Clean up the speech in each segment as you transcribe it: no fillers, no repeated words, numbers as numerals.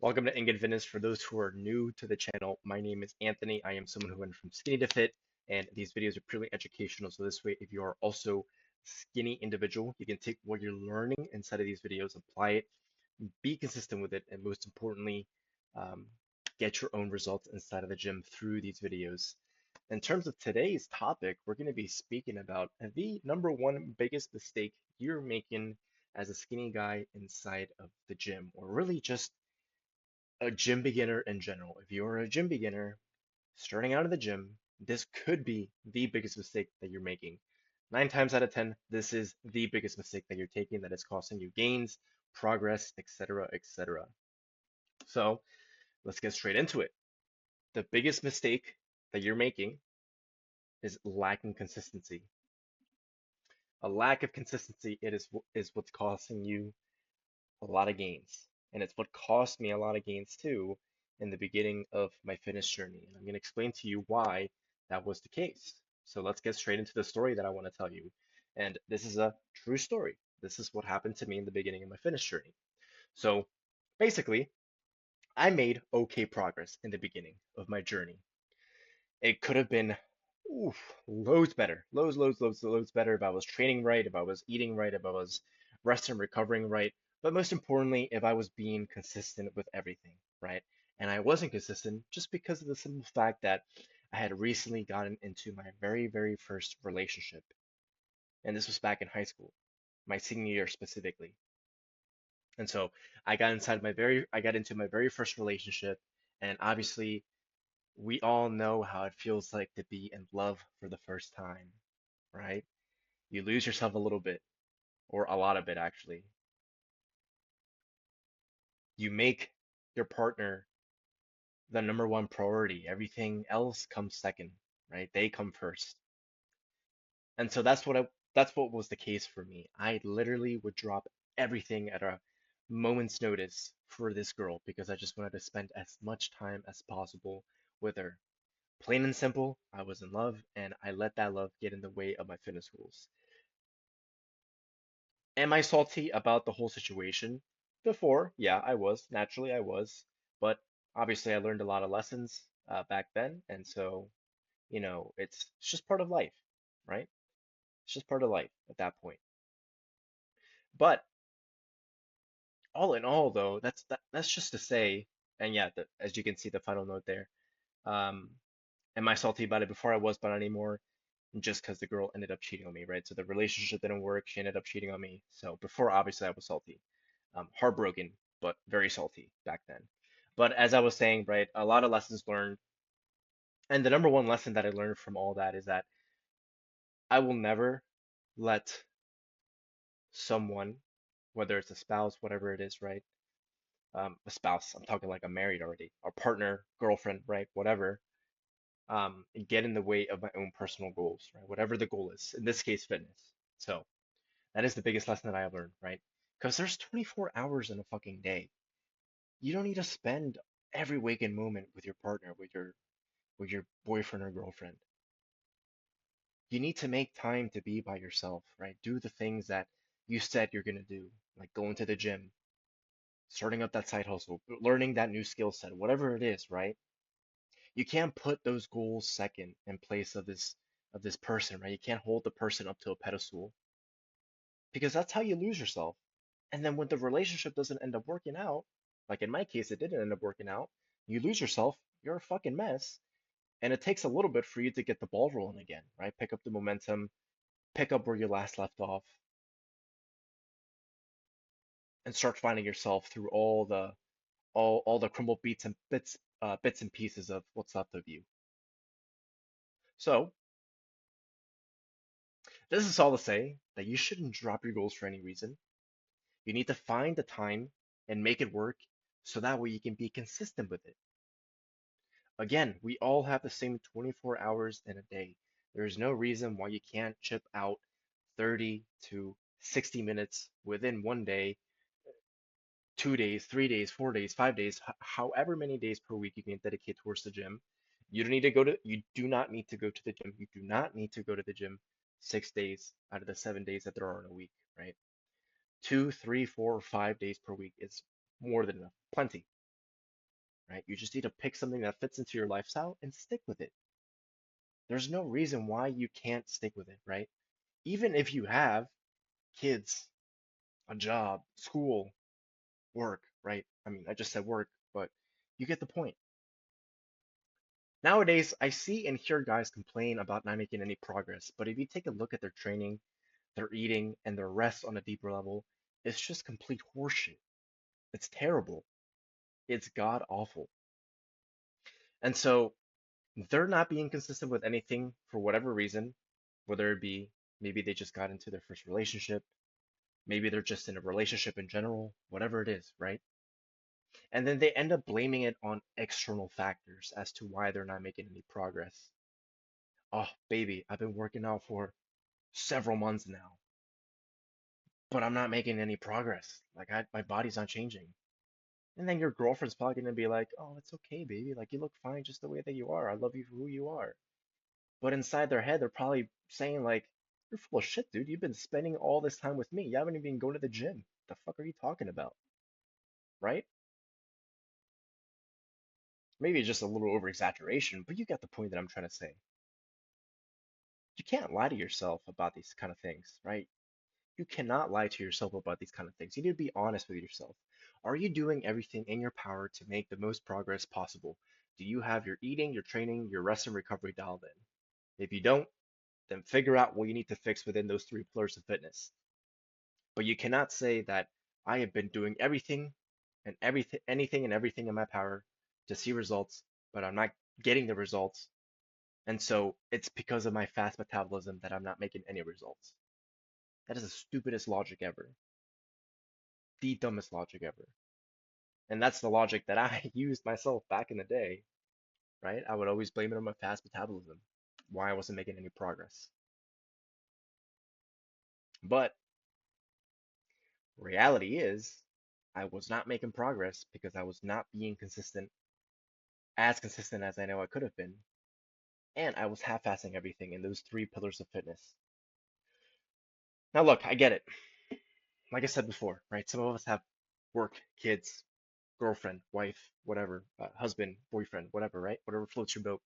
Welcome to Ingrid Fitness. For those who are new to the channel, my name is Anthony. I am someone who went from skinny to fit, and these videos are purely educational. So this way, if you are also skinny individual, you can take what you're learning inside of these videos, apply it, be consistent with it, and most importantly, um, get your own results inside of the gym through these videos. In terms of today's topic, we're going to be speaking about the number one biggest mistake you're making as a skinny guy inside of the gym, or really just a gym beginner in general. If you're a gym beginner starting out of the gym, this could be the biggest mistake that you're making. 9 times out of 10, this is the biggest mistake that you're taking that is costing you gains, progress, etc., etc. So let's get straight into it. The biggest mistake that you're making is lacking consistency. A lack of consistency is what's costing you a lot of gains. And it's what cost me a lot of gains too in the beginning of my fitness journey. And I'm going to explain to you why that was the case. So let's get straight into the story that I want to tell you. And this is a true story. This is what happened to me in the beginning of my fitness journey. So basically, I made okay progress in the beginning of my journey. It could have been loads better, loads better if I was training right, if I was eating right, if I was resting, recovering right. But most importantly, if I was being consistent with everything, right? And I wasn't consistent just because of the simple fact that I had recently gotten into my very first relationship. And this was back in high school, my senior year specifically. And so I got into my very first relationship, and obviously we all know how it feels like to be in love for the first time, right? You lose yourself a little bit, or a lot of it actually. You make your partner the number one priority. Everything else comes second, right? They come first. And so that's what was the case for me. I literally would drop everything at a moment's notice for this girl because I just wanted to spend as much time as possible with her. Plain and simple, I was in love and I let that love get in the way of my fitness goals. Am I salty about the whole situation? Before, yeah, I was. Naturally, I was. But obviously, I learned a lot of lessons back then. And so, it's just part of life, right? It's just part of life at that point. But all in all, though, that's just to say, and yeah, as you can see, the final note there. Um, am I salty about it before I was, but not anymore? Just because the girl ended up cheating on me, right? So the relationship didn't work. She ended up cheating on me. So before, obviously, I was salty, heartbroken, but very salty back then. But as I was saying, right, a lot of lessons learned. And the number one lesson that I learned from all that is that I will never let someone, whether it's a spouse, whatever it is, right? A spouse, I'm talking like I'm married already, or partner, girlfriend, right? Whatever, get in the way of my own personal goals, right? Whatever the goal is, in this case, fitness. So that is the biggest lesson that I have learned, right? Because there's 24 hours in a fucking day. You don't need to spend every waking moment with your partner, with your boyfriend or girlfriend. You need to make time to be by yourself, right? Do the things that you said you're gonna do, like going to the gym, starting up that side hustle, learning that new skill set, whatever it is, right? You can't put those goals second in place of this person, right? You can't hold the person up to a pedestal because that's how you lose yourself. And then when the relationship doesn't end up working out, like in my case, it didn't end up working out, you lose yourself, you're a fucking mess. And it takes a little bit for you to get the ball rolling again, right? Pick up the momentum, pick up where you last left off, and start finding yourself through all the crumbled bits and pieces of what's left of you. So this is all to say that you shouldn't drop your goals for any reason. You need to find the time and make it work so that way you can be consistent with it. Again, we all have the same 24 hours in a day. There is no reason why you can't chip out 30 to 60 minutes within one day, 2 days, 3 days, 4 days, 5 days, however many days per week you can dedicate towards the gym. You do not need to go to the gym. You do not need to go to the gym 6 days out of the 7 days that there are in a week, right? 2, 3, 4, or 5 days per week is more than enough. Plenty. right? You just need to pick something that fits into your lifestyle and stick with it. There's no reason why you can't stick with it, right? Even if you have kids, a job, school, work, right? I mean, I just said work, but you get the point. Nowadays, I see and hear guys complain about not making any progress, but if you take a look at their training, their eating, and their rest on a deeper level, it's just complete horseshit. It's terrible. It's god awful. And so they're not being consistent with anything for whatever reason, whether it be maybe they just got into their first relationship, maybe they're just in a relationship in general, whatever it is, right? And then they end up blaming it on external factors as to why they're not making any progress. Oh, baby, I've been working out for several months now, but I'm not making any progress. Like my body's not changing. And then your girlfriend's probably gonna be like, "Oh, it's okay, baby. Like you look fine just the way that you are. I love you for who you are." But inside their head, they're probably saying like, "You're full of shit, dude. You've been spending all this time with me. You haven't even been going to the gym. The fuck are you talking about?" Right? Maybe it's just a little over exaggeration, but you get the point that I'm trying to say. You can't lie to yourself about these kind of things, right? You cannot lie to yourself about these kind of things. You need to be honest with yourself. Are you doing everything in your power to make the most progress possible? Do you have your eating, your training, your rest and recovery dialed in? If you don't, then figure out what you need to fix within those three pillars of fitness. But you cannot say that I have been doing anything and everything in my power to see results, but I'm not getting the results. And so it's because of my fast metabolism that I'm not making any results. That is the stupidest logic ever, the dumbest logic ever. And that's the logic that I used myself back in the day, right? I would always blame it on my fast metabolism, why I wasn't making any progress. But reality is, I was not making progress because I was not being consistent as I know I could have been, and I was half-assing everything in those three pillars of fitness. Now, look, I get it. Like I said before, right? Some of us have work, kids, girlfriend, wife, whatever, husband, boyfriend, whatever, right? Whatever floats your boat.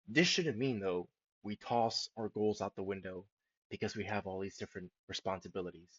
This shouldn't mean, though, we toss our goals out the window because we have all these different responsibilities,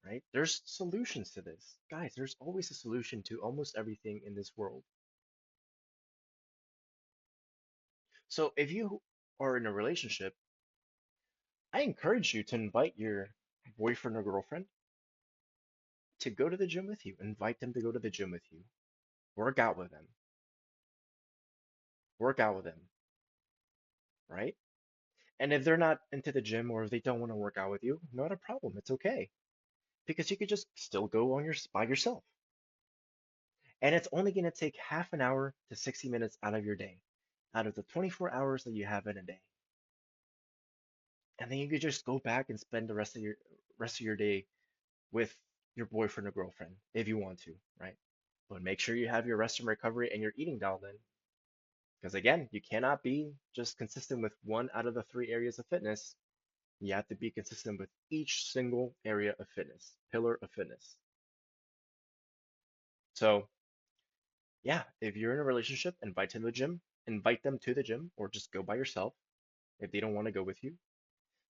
right? There's solutions to this. Guys, there's always a solution to almost everything in this world. So if you are in a relationship, I encourage you to invite your boyfriend or girlfriend to go to the gym with you. Invite them to go to the gym with you. Work out with them. Work out with them, right? And if they're not into the gym or if they don't want to work out with you, not a problem. It's okay because you could just still go on your by yourself. And it's only going to take half an hour to 60 minutes out of your day, out of the 24 hours that you have in a day. And then you could just go back and spend the rest of your day with your boyfriend or girlfriend if you want to, right? But make sure you have your rest and recovery and your eating dialed in. Because again, you cannot be just consistent with one out of the three areas of fitness. You have to be consistent with each single area of fitness, pillar of fitness. So, yeah, if you're in a relationship, invite them to the gym, or just go by yourself if they don't want to go with you.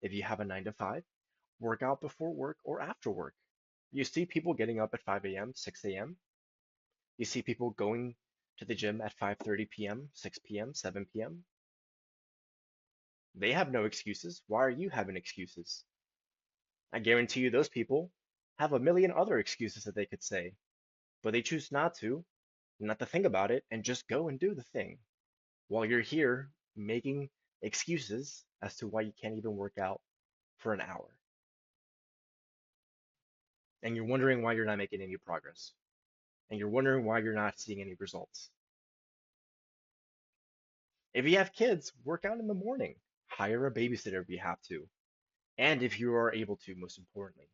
If you have a 9 to 5, work out before work or after work. You see people getting up at 5 a.m., 6 a.m. You see people going to the gym at 5:30 p.m., 6 p.m., 7 p.m. They have no excuses. Why are you having excuses? I guarantee you those people have a million other excuses that they could say, but they choose not to think about it, and just go and do the thing while you're here making excuses as to why you can't even work out for an hour. And you're wondering why you're not making any progress. And you're wondering why you're not seeing any results. If you have kids, work out in the morning. Hire a babysitter if you have to. And if you are able to, most importantly.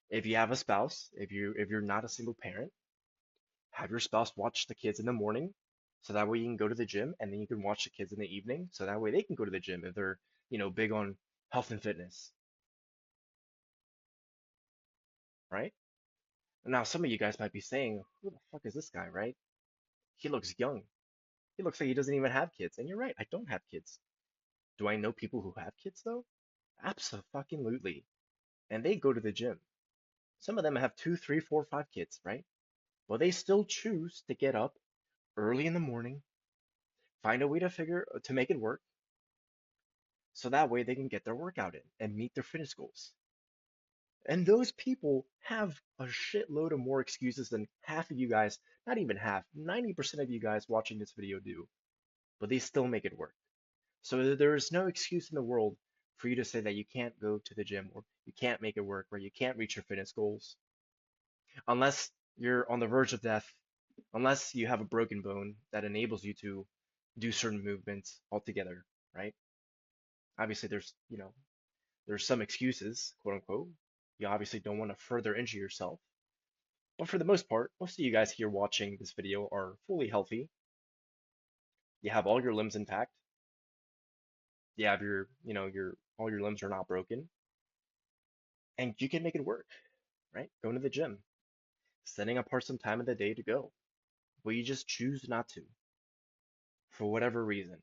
If you have a spouse, if you're not a single parent, have your spouse watch the kids in the morning so that way you can go to the gym and then you can watch the kids in the evening so that way they can go to the gym if they're, big on health and fitness, right? Now, some of you guys might be saying, who the fuck is this guy, right? He looks young. He looks like he doesn't even have kids. And you're right, I don't have kids. Do I know people who have kids though? Absolutely. And they go to the gym. Some of them have two, three, four, five kids, right? But they still choose to get up early in the morning, find a way to make it work, so that way they can get their workout in and meet their fitness goals. And those people have a shitload of more excuses than half of you guys, not even half, 90% of you guys watching this video do, but they still make it work. So there is no excuse in the world for you to say that you can't go to the gym or you can't make it work or you can't reach your fitness goals unless you're on the verge of death, unless you have a broken bone that enables you to do certain movements altogether, right? Obviously, there's some excuses, quote unquote. You obviously don't want to further injure yourself. But for the most part, most of you guys here watching this video are fully healthy. You have all your limbs intact. You have your all your limbs are not broken, and you can make it work, right? Going to the gym, setting apart some time in the day to go, but you just choose not to for whatever reason.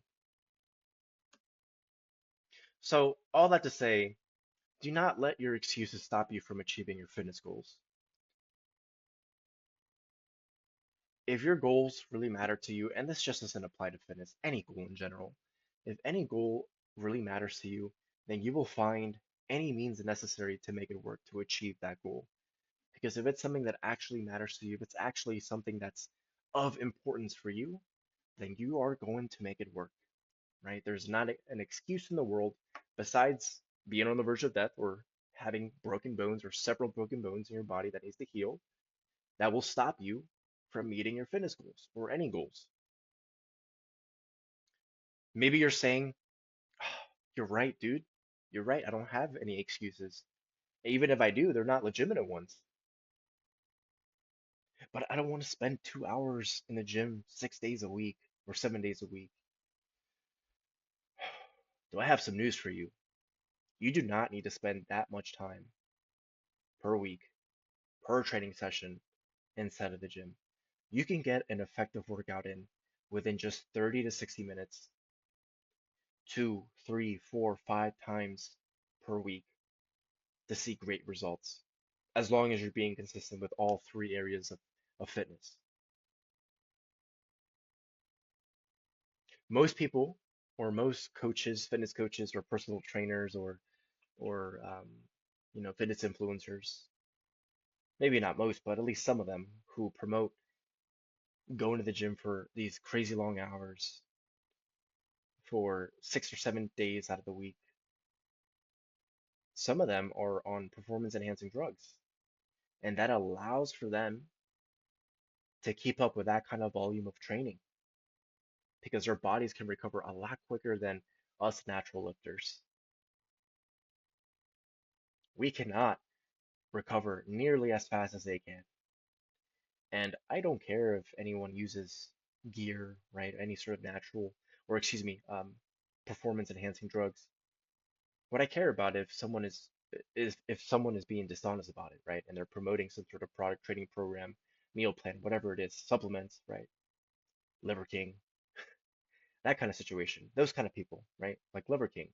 So all that to say, do not let your excuses stop you from achieving your fitness goals. If your goals really matter to you, and this just doesn't apply to fitness, any goal in general, if any goal really matters to you, then you will find any means necessary to make it work to achieve that goal. Because if it's something that actually matters to you, if it's actually something that's of importance for you, then you are going to make it work, right? There's not an excuse in the world besides being on the verge of death or having broken bones or several broken bones in your body that needs to heal that will stop you from meeting your fitness goals or any goals. Maybe you're saying, "Oh, you're right, dude. You're right. I don't have any excuses. Even if I do, they're not legitimate ones. But I don't want to spend 2 hours in the gym 6 days a week or 7 days a week." Do I have some news for you? You do not need to spend that much time per week, per training session inside of the gym. You can get an effective workout in within just 30 to 60 minutes, two, three, four, 5 times per week to see great results, as long as you're being consistent with all three areas of fitness. Most people, or most coaches, fitness coaches, or personal trainers, or fitness influencers, maybe not most, but at least some of them who promote going to the gym for these crazy long hours for 6 or 7 days out of the week. Some of them are on performance enhancing drugs, and that allows for them to keep up with that kind of volume of training because their bodies can recover a lot quicker than us natural lifters. We cannot recover nearly as fast as they can. And I don't care if anyone uses gear, right? Any sort of natural, or excuse me, performance enhancing drugs. What I care about is if someone is being dishonest about it, right? And they're promoting some sort of product training program, meal plan, whatever it is, supplements, right? Liver King, that kind of situation. Those kind of people, right? Like Liver King.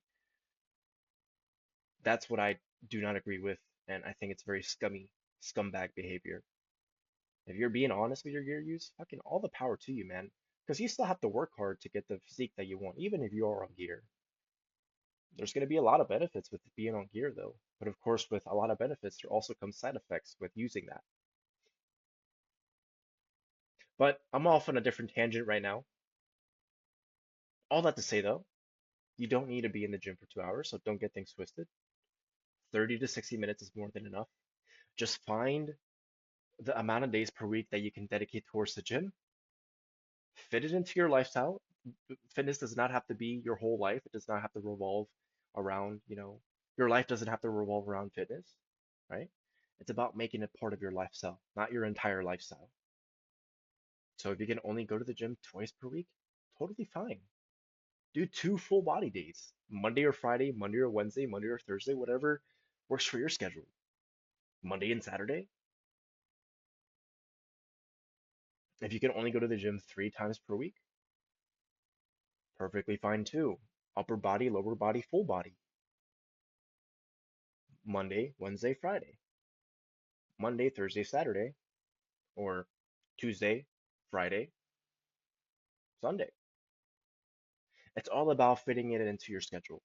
That's what I do not agree with, and I think it's very scummy, scumbag behavior. If you're being honest with your gear use, fucking all the power to you, man. Because you still have to work hard to get the physique that you want, even if you are on gear. There's going to be a lot of benefits with being on gear, though. But of course, with a lot of benefits, there also comes side effects with using that. But I'm off on a different tangent right now. All that to say, though, you don't need to be in the gym for 2 hours, so don't get things twisted. 30 to 60 minutes is more than enough. Just find the amount of days per week that you can dedicate towards the gym, fit it into your lifestyle. Fitness does not have to be your whole life. It does not have to revolve around, your life doesn't have to revolve around fitness, right? It's about making it part of your lifestyle, not your entire lifestyle. So if you can only go to the gym twice per week, totally fine. Do 2 full body days, Monday or Friday, Monday or Wednesday, Monday or Thursday, whatever works for your schedule. Monday and Saturday, If you can only go to the gym 3 times per week, perfectly fine too. Upper body, lower body, full body. Monday, Wednesday, Friday. Monday, Thursday, Saturday, or Tuesday, Friday, Sunday. It's all about fitting it into your schedule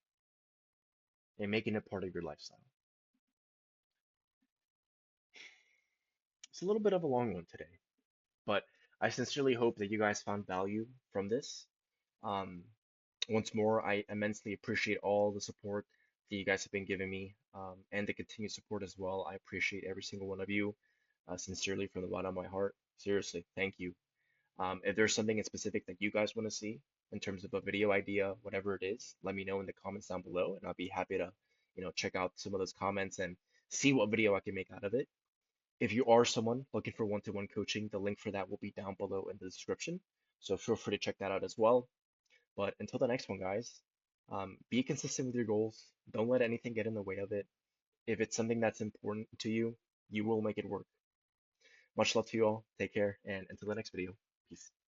and making it part of your lifestyle. It's a little bit of a long one today, but I sincerely hope that you guys found value from this. Um, Once more, I immensely appreciate all the support that you guys have been giving me, and the continued support as well. I appreciate every single one of you, sincerely from the bottom of my heart. Seriously, thank you. If there's something in specific that you guys want to see in terms of a video idea, whatever it is, let me know in the comments down below, and I'll be happy to, check out some of those comments and see what video I can make out of it. If you are someone looking for one-to-one coaching, the link for that will be down below in the description. So feel free to check that out as well. But until the next one, guys, be consistent with your goals. Don't let anything get in the way of it. If it's something that's important to you, you will make it work. Much love to you all. Take care, and until the next video, peace.